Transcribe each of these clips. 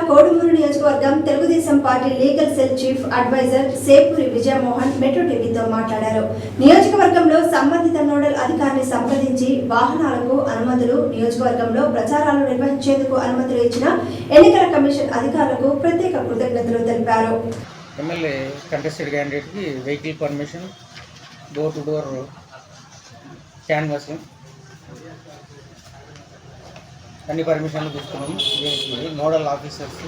కోడుమూరు నియోజకవర్గం Telugu Desam party legal cell chief adviser Sepuri Vijayamohan Metro టీవీతో మాట్లాడారు. నియోజకవర్గంలో సంబంధిత నోడల్ అధికారిని సంప్రదించి వాహనాలకు అనుమతులు, నియోజకవర్గంలో ప్రచారాలు నిర్వహించేందుకు అనుమతులు ఇచ్చిన ఎన్నికల కమిషన్ అధికారులకు ప్రత్యేక కృతజ్ఞతలు తెలిపారు. ఎమ్మెల్యే కంటెస్టెడ్ క్యాండిడేట్ కి vehicle permission, door to door canvassing అన్ని పర్మిషన్లు తీసుకున్నాము. దీనికి నోడల్ ఆఫీసర్స్,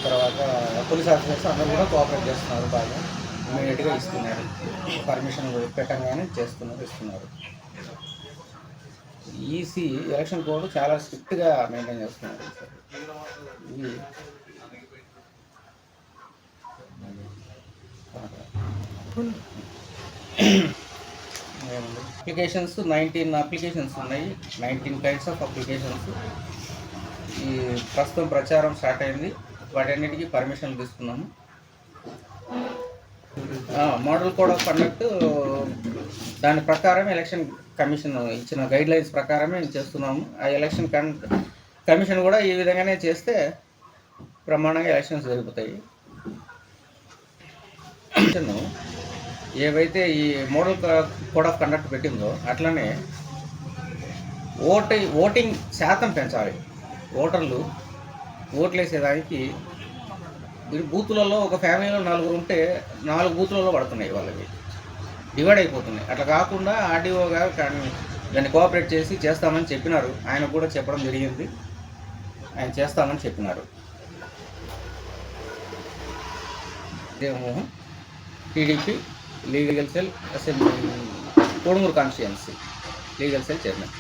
తర్వాత పోలీస్ ఆఫీసర్స్ అందరూ కూడా కోఆపరేట్ చేస్తున్నారు. బాగా ఇమీడియట్గా ఇస్తున్నారు. పర్మిషన్ పెట్టగానే ఇస్తున్నారు. ఈసీ ఎలక్షన్ కోడ్ చాలా స్ట్రిక్ట్గా మెయింటైన్ చేస్తున్నారు. ఇది అప్లికేషన్స్ 19 అప్లికేషన్స్ ఉన్నాయి. 19 కైండ్స్ ఆఫ్ అప్లికేషన్స్. ఈ ప్రస్తుతం ప్రచారం స్టార్ట్ అయింది. వాటన్నిటికీ పర్మిషన్లు తీసుకున్నాము. మోడల్ కోడ్ ఆఫ్ కండక్ట్ దాని ప్రకారం ఎలక్షన్ కమిషన్ ఇచ్చిన గైడ్ లైన్స్ ప్రకారమే చేస్తున్నాము. ఆ ఎలక్షన్ కమిషన్ కూడా ఈ విధంగానే చేస్తే బ్రహ్మాండంగా ఎలక్షన్స్ జరుగుతాయి. ఏవైతే ఈ మోడల్ కోడ్ ఆఫ్ కండక్ట్ పెట్టిందో అట్లనే ఓటింగ్ శాతం పెంచాలి. ఓటర్లు ఓట్లు వేసేదానికి బూతులలో ఒక ఫ్యామిలీలో 4 ఉంటే 4 బూతులలో పడుతున్నాయి, వాళ్ళకి డివైడ్ అయిపోతున్నాయి. అట్లా కాకుండా ఆర్డీఓ గారు దాన్ని కోఆపరేట్ చేస్తామని చెప్పినారు. ఆయన కూడా చెప్పడం జరిగింది. ఆయన చేస్తామని చెప్పినారు. TDP legal cell assembly Kodumuru constituency legal cell chairman.